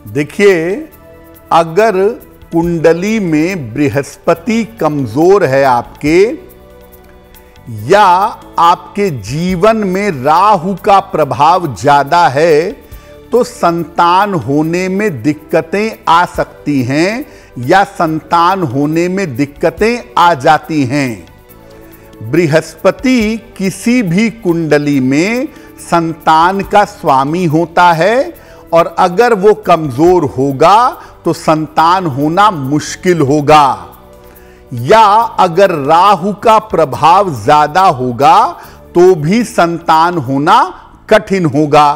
देखिए, अगर कुंडली में बृहस्पति कमजोर है आपके, या आपके जीवन में राहु का प्रभाव ज्यादा है, तो संतान होने में दिक्कतें आ सकती हैं या संतान होने में दिक्कतें आ जाती हैं। बृहस्पति किसी भी कुंडली में संतान का स्वामी होता है, और अगर वो कमजोर होगा तो संतान होना मुश्किल होगा, या अगर राहु का प्रभाव ज्यादा होगा तो भी संतान होना कठिन होगा।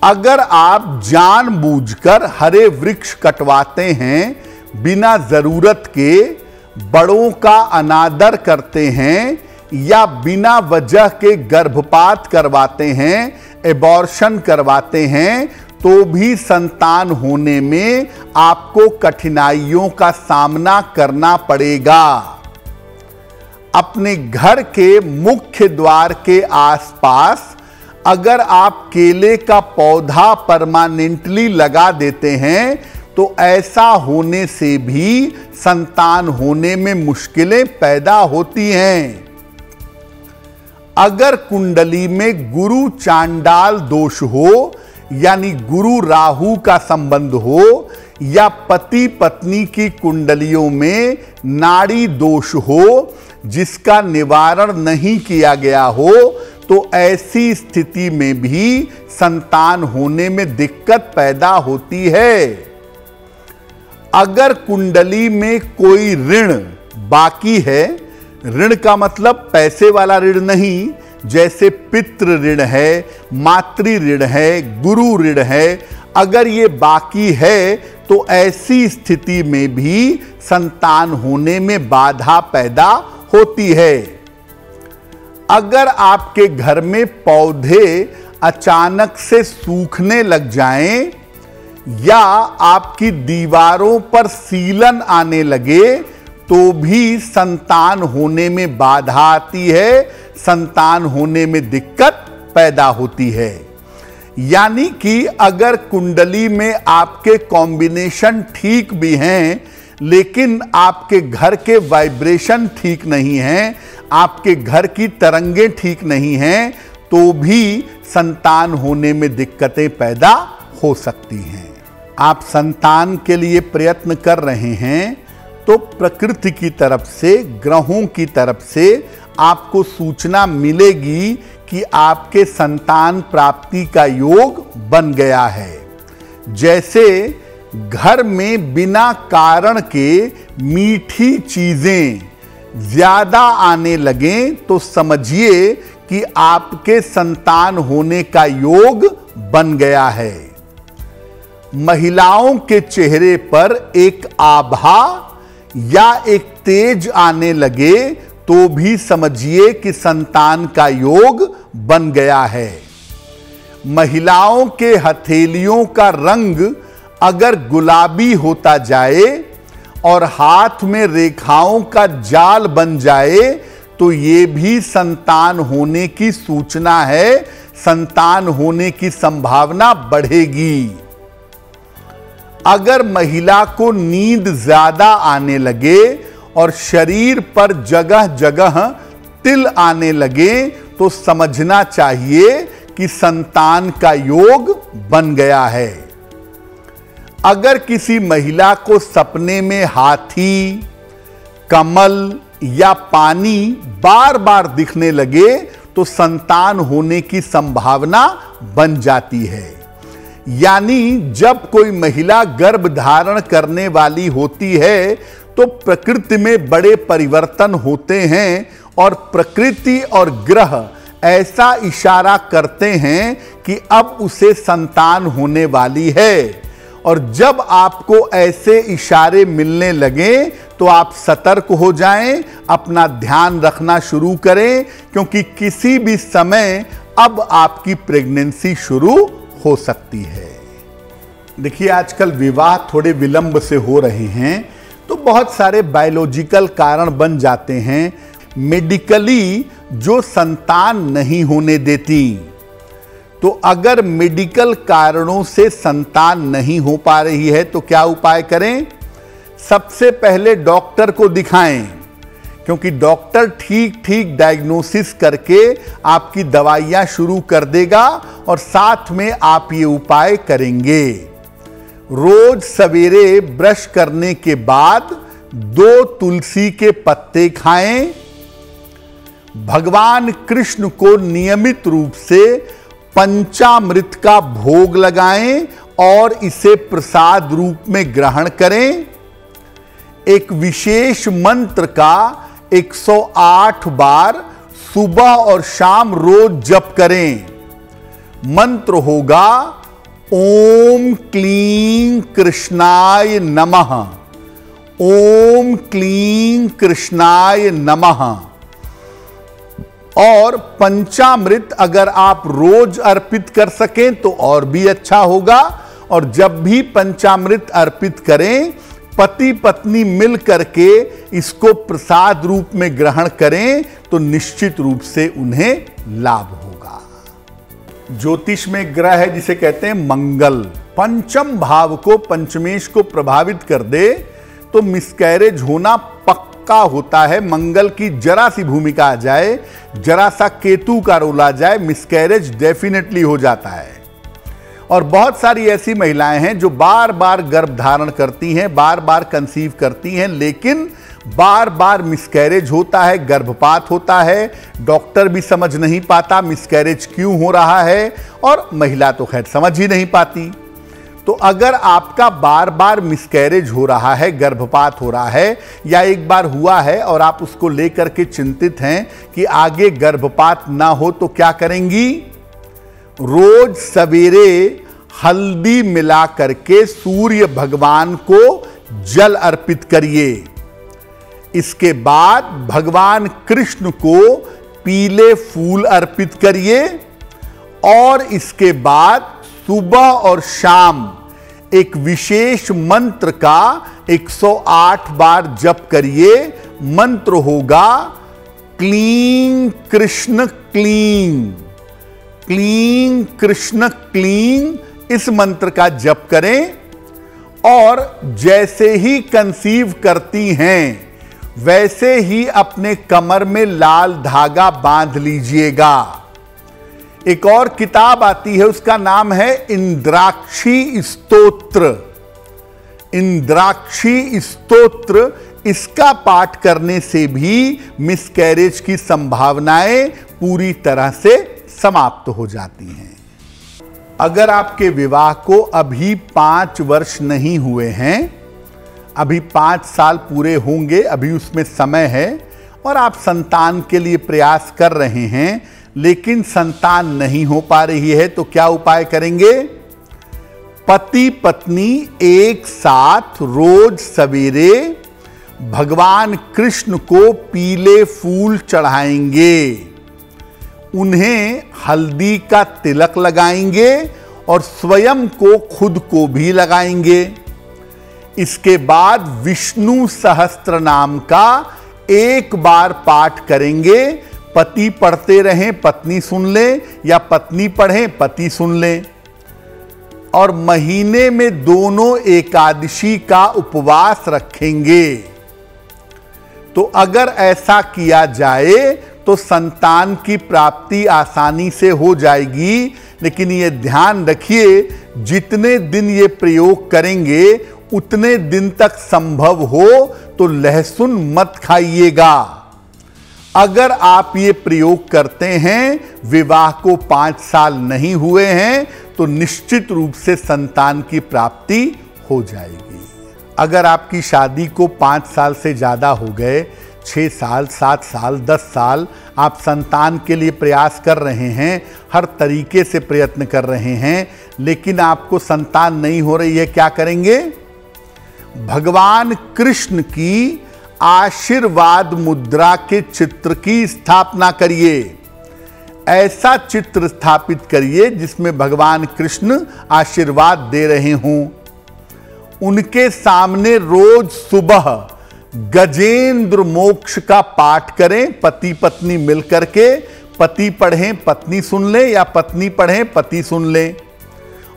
अगर आप जानबूझकर हरे वृक्ष कटवाते हैं, बिना जरूरत के बड़ों का अनादर करते हैं, या बिना वजह के गर्भपात करवाते हैं, एबॉर्शन करवाते हैं, तो भी संतान होने में आपको कठिनाइयों का सामना करना पड़ेगा। अपने घर के मुख्य द्वार के आसपास अगर आप केले का पौधा परमानेंटली लगा देते हैं, तो ऐसा होने से भी संतान होने में मुश्किलें पैदा होती हैं। अगर कुंडली में गुरु चांडाल दोष हो, यानी गुरु राहु का संबंध हो, या पति पत्नी की कुंडलियों में नाड़ी दोष हो जिसका निवारण नहीं किया गया हो, तो ऐसी स्थिति में भी संतान होने में दिक्कत पैदा होती है। अगर कुंडली में कोई ऋण बाकी है, ऋण का मतलब पैसे वाला ऋण नहीं, जैसे पितृ ऋण है, मातृ ऋण है, गुरु ऋण है, अगर ये बाकी है तो ऐसी स्थिति में भी संतान होने में बाधा पैदा होती है। अगर आपके घर में पौधे अचानक से सूखने लग जाएं, या आपकी दीवारों पर सीलन आने लगे, तो भी संतान होने में बाधा आती है, संतान होने में दिक्कत पैदा होती है। यानी कि अगर कुंडली में आपके कॉम्बिनेशन ठीक भी हैं, लेकिन आपके घर के वाइब्रेशन ठीक नहीं हैं, आपके घर की तरंगें ठीक नहीं हैं, तो भी संतान होने में दिक्कतें पैदा हो सकती हैं। आप संतान के लिए प्रयत्न कर रहे हैं, तो प्रकृति की तरफ से, ग्रहों की तरफ से आपको सूचना मिलेगी कि आपके संतान प्राप्ति का योग बन गया है। जैसे घर में बिना कारण के मीठी चीजें ज्यादा आने लगें, तो समझिए कि आपके संतान होने का योग बन गया है। महिलाओं के चेहरे पर एक आभा या एक तेज आने लगे, तो भी समझिए कि संतान का योग बन गया है। महिलाओं के हथेलियों का रंग अगर गुलाबी होता जाए और हाथ में रेखाओं का जाल बन जाए, तो ये भी संतान होने की सूचना है, संतान होने की संभावना बढ़ेगी। अगर महिला को नींद ज्यादा आने लगे और शरीर पर जगह जगह तिल आने लगे, तो समझना चाहिए कि संतान का योग बन गया है। अगर किसी महिला को सपने में हाथी, कमल या पानी बार बार दिखने लगे, तो संतान होने की संभावना बन जाती है। यानी जब कोई महिला गर्भ धारण करने वाली होती है, तो प्रकृति में बड़े परिवर्तन होते हैं, और प्रकृति और ग्रह ऐसा इशारा करते हैं कि अब उसे संतान होने वाली है। और जब आपको ऐसे इशारे मिलने लगे, तो आप सतर्क हो जाएं, अपना ध्यान रखना शुरू करें, क्योंकि किसी भी समय अब आपकी प्रेगनेंसी शुरू हो सकती है। देखिए, आजकल विवाह थोड़े विलंब से हो रहे हैं, तो बहुत सारे बायोलॉजिकल कारण बन जाते हैं, मेडिकली जो संतान नहीं होने देती। तो अगर मेडिकल कारणों से संतान नहीं हो पा रही है तो क्या उपाय करें? सबसे पहले डॉक्टर को दिखाएं, क्योंकि डॉक्टर ठीक ठीक डायग्नोसिस करके आपकी दवाइयां शुरू कर देगा और साथ में आप ये उपाय करेंगे। रोज सवेरे ब्रश करने के बाद 2 तुलसी के पत्ते खाएं। भगवान कृष्ण को नियमित रूप से पंचामृत का भोग लगाएं और इसे प्रसाद रूप में ग्रहण करें। एक विशेष मंत्र का 108 बार सुबह और शाम रोज जप करें। मंत्र होगा ओम क्लीं कृष्णाय नमः, ओम क्लीं कृष्णाय नमः। और पंचामृत अगर आप रोज अर्पित कर सकें तो और भी अच्छा होगा। और जब भी पंचामृत अर्पित करें, पति पत्नी मिल करके इसको प्रसाद रूप में ग्रहण करें तो निश्चित रूप से उन्हें लाभ होगा। ज्योतिष में ग्रह है जिसे कहते हैं मंगल, पंचम भाव को, पंचमेश को प्रभावित कर दे तो मिसकैरेज होना पक्का होता है। मंगल की जरा सी भूमिका आ जाए, जरा सा केतु का रोल आ जाए, मिसकैरेज डेफिनेटली हो जाता है। और बहुत सारी ऐसी महिलाएं हैं जो बार बार गर्भ धारण करती हैं, बार बार कंसीव करती हैं, लेकिन बार बार मिसकैरेज होता है, गर्भपात होता है। डॉक्टर भी समझ नहीं पाता मिसकैरेज क्यों हो रहा है, और महिला तो खैर समझ ही नहीं पाती। तो अगर आपका बार बार मिसकैरेज हो रहा है, गर्भपात हो रहा है, या एक बार हुआ है और आप उसको लेकर के चिंतित हैं कि आगे गर्भपात ना हो, तो क्या करेंगी? रोज सवेरे हल्दी मिला करके सूर्य भगवान को जल अर्पित करिए। इसके बाद भगवान कृष्ण को पीले फूल अर्पित करिए और इसके बाद सुबह और शाम एक विशेष मंत्र का 108 बार जप करिए। मंत्र होगा क्लीं कृष्ण क्लीं, क्लीं कृष्ण क्लीं। इस मंत्र का जप करें और जैसे ही कंसीव करती हैं वैसे ही अपने कमर में लाल धागा बांध लीजिएगा। एक और किताब आती है, उसका नाम है इंद्राक्षी स्तोत्र। इंद्राक्षी स्तोत्र, इसका पाठ करने से भी मिसकैरेज की संभावनाएं पूरी तरह से समाप्त हो जाती हैं। अगर आपके विवाह को अभी 5 वर्ष नहीं हुए हैं, अभी 5 साल पूरे होंगे, अभी उसमें समय है, और आप संतान के लिए प्रयास कर रहे हैं लेकिन संतान नहीं हो पा रही है, तो क्या उपाय करेंगे? पति पत्नी एक साथ रोज सवेरे भगवान कृष्ण को पीले फूल चढ़ाएंगे, उन्हें हल्दी का तिलक लगाएंगे और स्वयं को, खुद को भी लगाएंगे। इसके बाद विष्णु सहस्त्र नाम का 1 बार पाठ करेंगे। पति पढ़ते रहें, पत्नी सुन ले, या पत्नी पढ़ें, पति सुन ले। और महीने में दोनों एकादशी का उपवास रखेंगे। तो अगर ऐसा किया जाए तो संतान की प्राप्ति आसानी से हो जाएगी। लेकिन ये ध्यान रखिए, जितने दिन ये प्रयोग करेंगे उतने दिन तक संभव हो तो लहसुन मत खाइएगा। अगर आप ये प्रयोग करते हैं, विवाह को 5 साल नहीं हुए हैं, तो निश्चित रूप से संतान की प्राप्ति हो जाएगी। अगर आपकी शादी को 5 साल से ज़्यादा हो गए, 6 साल, 7 साल, 10 साल, आप संतान के लिए प्रयास कर रहे हैं, हर तरीके से प्रयत्न कर रहे हैं, लेकिन आपको संतान नहीं हो रही है, क्या करेंगे? भगवान कृष्ण की आशीर्वाद मुद्रा के चित्र की स्थापना करिए। ऐसा चित्र स्थापित करिए जिसमें भगवान कृष्ण आशीर्वाद दे रहे हों। उनके सामने रोज सुबह गजेंद्र मोक्ष का पाठ करें, पति पत्नी मिलकर के पति पढ़ें पत्नी सुन ले या पत्नी पढ़ें पति सुन ले।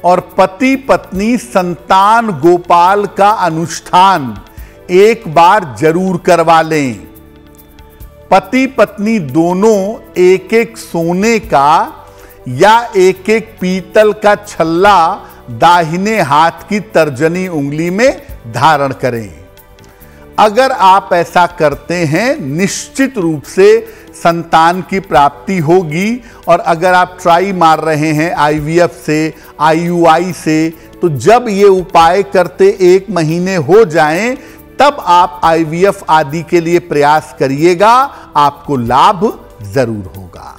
और पति पत्नी संतान गोपाल का अनुष्ठान एक बार जरूर करवा लें। पति पत्नी दोनों एक एक सोने का या एक एक पीतल का छल्ला दाहिने हाथ की तर्जनी उंगली में धारण करें। अगर आप ऐसा करते हैं निश्चित रूप से संतान की प्राप्ति होगी। और अगर आप ट्राई मार रहे हैं IVF से, IUI से, तो जब ये उपाय करते 1 महीने हो जाएं तब आप IVF आदि के लिए प्रयास करिएगा, आपको लाभ जरूर होगा।